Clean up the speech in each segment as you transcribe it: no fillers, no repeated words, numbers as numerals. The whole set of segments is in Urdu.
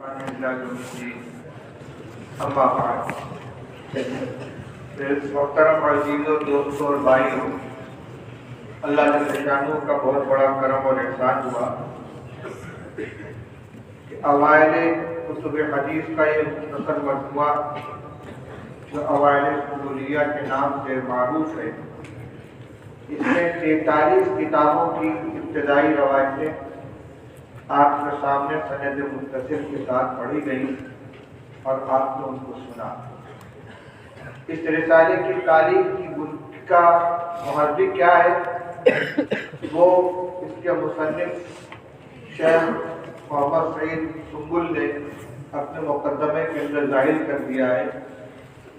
اما بعد، محترم عزیزوں، دوستوں اور بھائیوں، اللہ جل شانہ کا بہت بڑا کرم اور احسان ہوا کہ اوائل کتب حدیث کا یہ مختصر مجموعہ جو اوائل فضولیہ کے نام سے معروف ہے، اس میں 43 کتابوں کی ابتدائی روایتیں آپ کے سامنے سند متصل کے ساتھ پڑھی گئی اور آپ نے ان کو سنا۔ اس رسالے کی تاریخ کی کا محرک کیا ہے، وہ اس کے مصنف شیخ محمد سعید سنبل نے اپنے مقدمے کے اندر ظاہر کر دیا ہے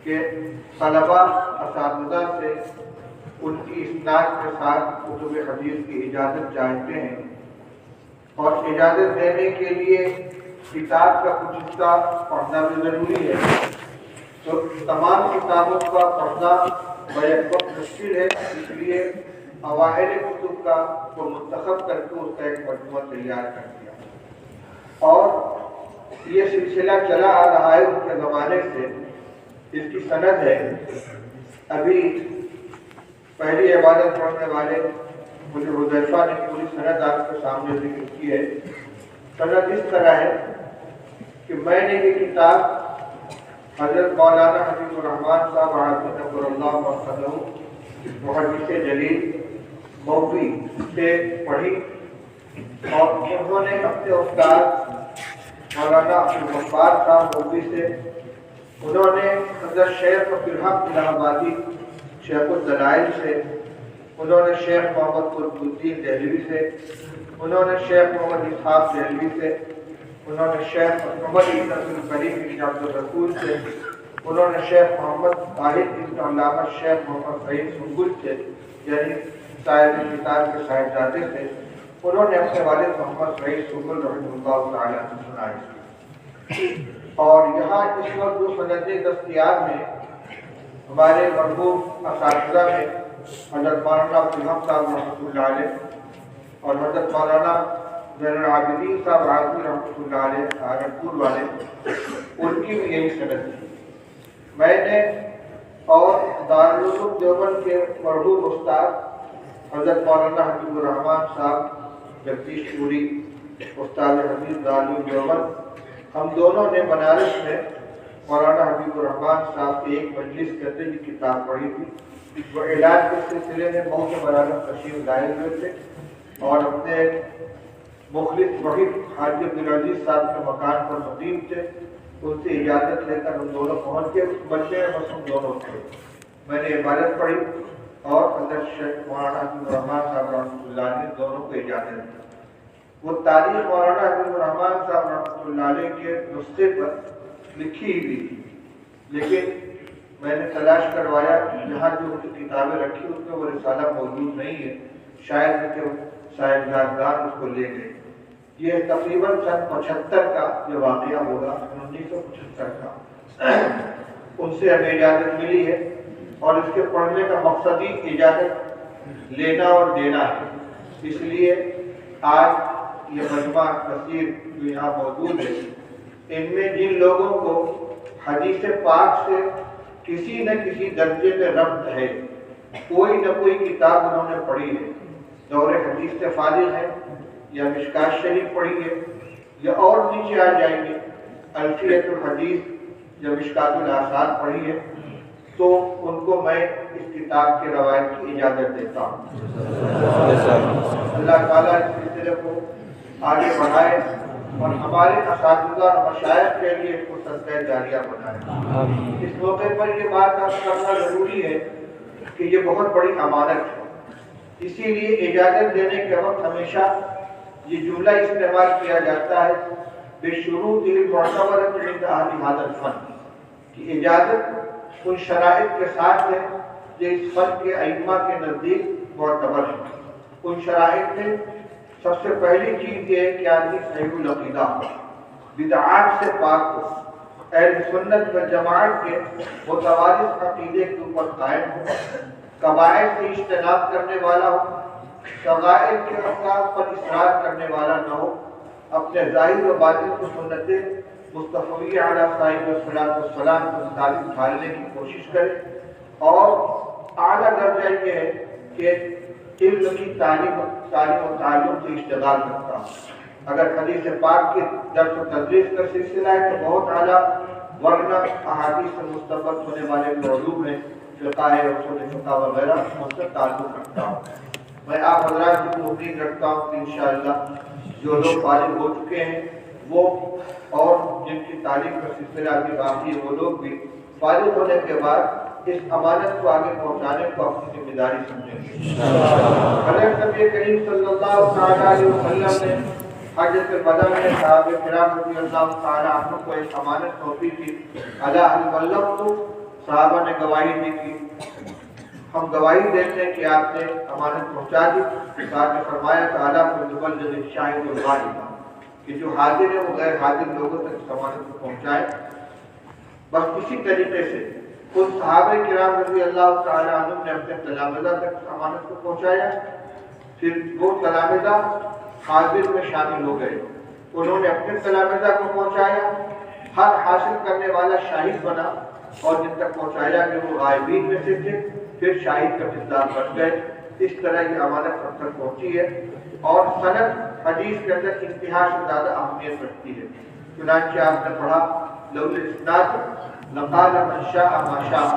کہ طلبہ اساتذہ سے ان کی اسناد کے ساتھ کتب حدیث کی اجازت چاہتے ہیں، اور اجازت دینے کے لیے کتاب کا کچھ حصہ پڑھنا بھی ضروری ہے۔ تو تمام کتابوں کا پڑھنا بیک وقت مشکل ہے، اس لیے اوائل کتب کا کو منتخب کر کے اس کا ایک مجموعہ تیار کر دیا، اور یہ سلسلہ چلا آ رہا ہے ان کے زمانے سے۔ اس کی سند ہے، ابھی پہلی عبادت پڑھنے والے مجھے حذیفہ نے پوری سند آپ کے سامنے ذکر کی ہے۔ سند اس طرح ہے کہ میں نے یہ کتاب حضرت مولانا حبیب الرحمان صاحب نور اللہ مرحلہ محدث جلیل مولوی سے پڑھی، اور انہوں نے اپنے استاد مولانا عبدالغفار صاحب مولوی سے، انہوں نے حضرت شیخ عبدالحق الہ آبادی شیخ الدلائل سے، انہوں نے شیخ محمد قطب الدین دہلوی سے، انہوں نے شیخ محمد اسحاق دہلوی سے، انہوں نے شیخ محمد بن عبدالکریم بن عبدالرسول سے، انہوں نے شیخ محمد طاہر بن علامہ شیخ محمد سعید سنبل سے، یعنی صاحب کتاب کے صاحبزادے سے، انہوں نے اپنے والد محمد سعید سنبل رحمہ اللہ تعالیٰ سے سنائی۔ اور یہاں اس وقت جو سندیں دستیاب ہیں ہمارے مرحوم اساتذہ میں حضرت مولانا عبدالحق صاحب رحمۃ اللہ علیہ اور حضرت مولانا زین العابدین صاحب رازی رحمۃ اللہ علیہ سہارنپور والے، ان کی بھی یہی سند تھی۔ میں نے اور دارالعلوم دیوبند کے مرحوم استاد حضرت مولانا حبیب الرحمان صاحب جگدیش پوری، استاد حبیب دارالعلوم دیوبند، ہم دونوں نے بنارس میں مولانا حبیب الرحمان صاحب کی ایک مجلس کے اندر یہ کتاب پڑھی تھی۔ وہ علاج کے سلسلے میں بہت بنارس تشریف لائے ہوئے تھے، اور اپنے مخلص وحید حاجی عبدالعزیز صاحب کے مکان پر مقیم تھے، ان سے اجازت لے کر ہم دونوں پہنچ کے اس بچے میں بس ہم دونوں تھے۔ میں نے عبادت پڑھی اور حضرت شیخ مولانا حبیب الرحمان صاحب رحمۃ اللہ نے دونوں کو اجازت دی۔ وہ تاریخ مولانا حبیب الرحمان صاحب رحمۃ اللہ علیہ کے نسخے پر لکھی ہوئی تھی، لیکن میں نے تلاش کروایا جہاں جو کتابیں رکھی اس میں وہ رسالہ موجود نہیں ہے، شاید کہ صاحبزادگان اس کو لے گئے۔ یہ تقریباً سن 75 کا یہ واقعہ ہوگا، 1975 کا۔ ان سے ہمیں اجازت ملی ہے، اور اس کے پڑھنے کا مقصد ہی اجازت لینا اور دینا ہے۔ اس لیے آج یہ مجموعہ کثیر جو یہاں موجود ہے، ان میں جن لوگوں کو حدیث پاک سے کسی نہ کسی درجے میں ربط ہے، کوئی نہ کوئی کتاب انہوں نے پڑھی ہے، دور حدیث سے فارغ ہے، یا مشکات شریف پڑھی ہے، یا اور نیچے آ جائیں گے الفیۃ الحدیث یا مشکات الآثار پڑھی ہے، تو ان کو میں اس کتاب کی روایت کی اجازت دیتا ہوں۔ اللہ تعالیٰ اس سلسلے کو آگے بڑھائے اور ہمارے اساتذہ اور مشائخ کے لیے اس کو صدقہ جاریہ بنائے۔ اس موقع پر یہ بات آپ کرنا ضروری ہے کہ یہ بہت بڑی امانت ہے، اسی لیے اجازت دینے کے وقت ہمیشہ یہ جملہ استعمال کیا جاتا ہے بشروط معتبرۃ عند اہل ھذا الفن، کہ اجازت ان شرائط کے ساتھ ہے جو اس فن کے ائمہ کے نزدیک معتبر ہے۔ ان شرائط میں سب سے پہلی چیز یہ ہے کہ آدمی صحیح العقیدہ ہو، بدعات سے پاک ہو، اہل سنت و جماعت کے متوارث عقیدے کے اوپر قائم ہو، کبائر سے اجتناب کرنے والا ہو، شغائر کے احکام پر اصرار کرنے والا نہ ہو، اپنے ظاہر و باطن کو سنت مصطفی علیہ السلام کے مطابق ڈھالنے کی کوشش کرے، اور اعلیٰ درجہ یہ ہے کہ علم کی تعلیم و تعلم سے اشتغال کرتا ہوں۔ اگر حدیث پاک کے درس و تدریس کا سلسلہ ہے تو بہت اعلیٰ، ورنہ احادیث سے مستفاد ہونے والے علوم ہیں، فقہ ہے، اصول فقہ وغیرہ، ان سے تعلق رکھتا ہوں۔ میں آپ حضرات کو امید رکھتا ہوں کہ انشاءاللہ جو لوگ فارغ ہو چکے ہیں وہ، اور جن کی تعلیم کا سلسلہ ابھی باقی ہے، وہ لوگ بھی فارغ ہونے کے بعد اس امانت کو آگے پہنچانے کو اپنی ذمہ داری سمجھیں گے۔ حضرت نبی کریم صلی اللہ علیہ وسلم نے حجۃ الوداع میں صحابہ کرام رضی اللہ تعالیٰ عنہ کو ایک امانت سونپی تھی، علی البلغ، تو صحابہ نے گواہی دی کہ ہم گواہی دیتے ہیں کہ آپ نے امانت پہنچا دی۔ ساتھ میں فرمایا تعالیٰ کو مبلغ الشاہد الغائب، کہ جو حاضر ہے وہ غیر حاضر لوگوں تک اس امانت کو پہنچائے۔ بس اسی طریقے سے ان صحابہ کرام رضی اللہ تعالیٰ عنہ نے اپنے تلامذہ تک اس امانت کو پہنچایا، پھر وہ تلامذہ حاضر میں شامل ہو گئے، انہوں نے اپنے تلامذہ کو پہنچایا، حق حاصل کرنے والا شاہد بنا، اور جن تک پہنچایا کہ وہ غائبین میں سے تھے پھر شاہد کا کردار بن گئے۔ اس طرح یہ امانت ہم تک پہنچی ہے، اور سند حدیث کے اندر انتہا سے زیادہ اہمیت رکھتی ہے۔ چنانچہ آپ نے پڑھا لولا الاسناد لقال من شاء ما شاء،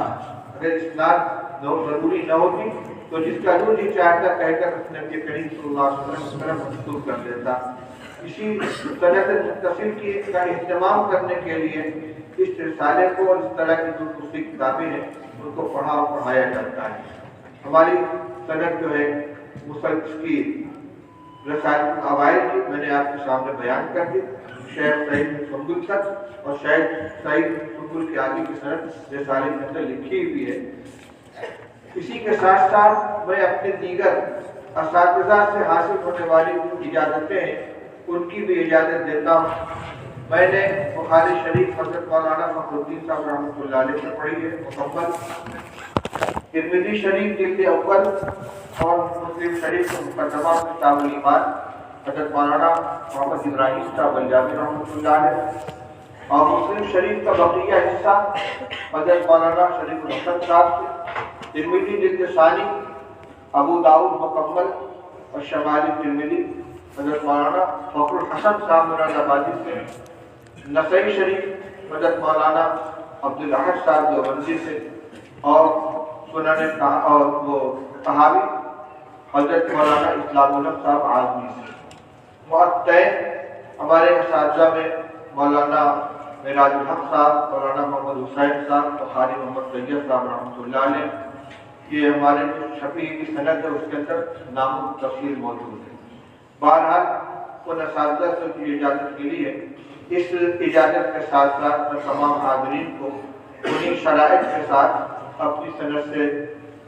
اگر اسناد ضروری نہ ہوتی تو جس کا جو جی چاہتا کہہ کر نبی کریم صلی اللہ علیہ وسلم منسوخ کر دیتا۔ اسی سند متصل کی کا اہتمام کرنے کے لیے اس رسالے کو اور اس طرح کی جو دوسری کتابیں ہیں ان کو پڑھا اور پڑھایا جاتا ہے۔ ہماری سند جو ہے مسلسل کی رسالے اوائل کی میں نے آپ کے سامنے بیان کر دی، شیخ سعید سنبل تک، اور شیخ سعید سنبل کے آگے کی سند رسالے کے اندر لکھی ہوئی ہے۔ اسی کے ساتھ ساتھ میں اپنے دیگر اساتذہ سے حاصل ہونے والی جو اجازتیں ہیں ان کی بھی اجازت دیتا ہوں۔ میں نے بخاری شریف حضرت مولانا فخر الدین صاحب رحمۃ اللہ علیہ سے پڑھی ہے مکمل، ترمذی شریف جلد اول اور مسلم شریف کے مقدمہ کتاب الایمان حضرت مولانا محمد ابراہیم صاحب الجامی رحمۃ اللہ علیہ، اور مسلم شریف کا بقیہ حصہ حضرت مولانا شریف الحسن صاحب سے، ترمذی جلد ثانی، ابو داؤد مکمل اور شمال ترمذی حضرت مولانا فخر الحسن صاحب مراد آبادی سے، نسائی شریف حضرت مولانا عبدالاحد صاحب دیوبندی سے، اور سنن اور وہ صحابی حضرت مولانا اسلام الحق صاحب اعظمی سے۔ معتین ہمارے اساتذہ میں مولانا معراج الحق صاحب، مولانا محمد حسین صاحب، بخاری محمد طیب صاحب رحمۃ اللہ علیہ، یہ ہمارے جو شفیع کی سند ہے اس کے اندر نام و تفصیل موجود ہے۔ بہرحال ان اساتذہ سے جو اجازت ملی ہے، اس اجازت کے ساتھ ساتھ میں تمام حاضرین کو انہی شرائط کے ساتھ اپنی سند سے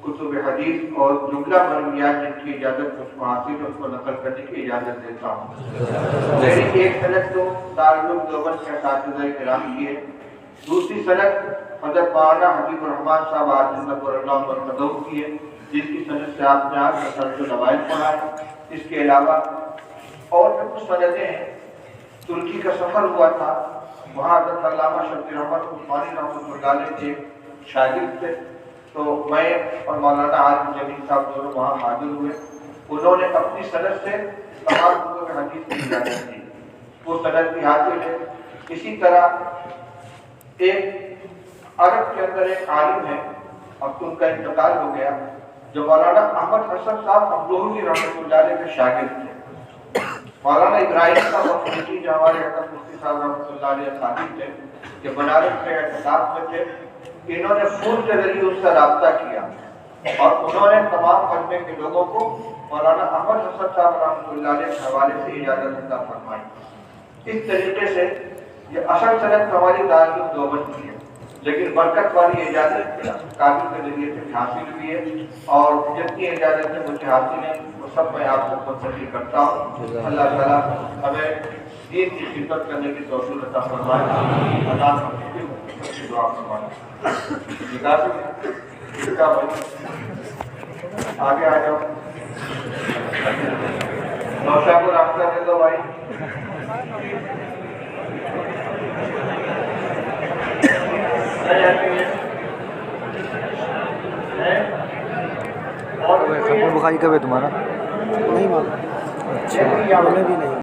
کتب حدیث اور جملہ مرویات جن کی اجازت اس کو حاصل ہے اس کو نقل کرنے کی اجازت دیتا ہوں۔ میری ایک سند تو دارالعلوم دیوبند کے اساتذہ کرام کی ہے، دوسری سند حضرت مولانا حبیب الرحمان صاحب عاجل نبر اللہ مرکزو کی ہے، جس کی سند سے آپ نے آج مسلسل روایت پڑھا ہے۔ اس کے علاوہ اور بھی کچھ سندیں ہیں۔ ترکی کا سفر ہوا تھا، وہاں حضرت علامہ شبیر احمد عثمانی رحمۃ اللہ علیہ کے شاگرد تھے، تو میں اور مولانا عالم جمیل صاحب دونوں وہاں حاضر ہوئے۔ انہوں نے اپنی سند سے تمام کتب حدیث کی اجازت دی، وہ سند بھی حاصل ہے۔ اسی طرح ایک عرب کے اندر ایک عالم ہے، اب تو ان کا انتقال ہو گیا، جو مولانا احمد حسن صاحب عبداللہ رحمۃ اللہ علیہ کے شاگرد تھے۔ مولانا ابراہیم صاحب افریقی جو ہمارے حضرت مفتی صاحب رحمۃ اللہ علیہ خاطب تھے، کہ بنارس میں اعتکاف میں تھے، انہوں نے فون کے ذریعے اس سے رابطہ کیا، اور انہوں نے تمام مجمع کے لوگوں کو مولانا احمد حسن صاحب رحمۃ اللہ علیہ کے حوالے سے اجازت عطا فرمائی۔ اس طریقے سے یہ اصل سند ہماری دارالعلوم دیوبند کی ہے، لیکن برکت والی اجازت قابل کے ذریعے سے حاصل ہوئی ہے، اور جتنی اجازتیں مجھے حاصل ہیں وہ سب میں آپ کو منتقل کرتا ہوں۔ اللہ تعالیٰ ہمیں دین کی خدمت کرنے کی توفیق عطا فرمائے، دعا فرمائے۔ آگے آ جاؤ، نوشا کو راستہ دے دو بھائی۔ ختم بخاری کب ہے تمہارا؟ نہیں معلوم، اچھا ہمیں بھی نہیں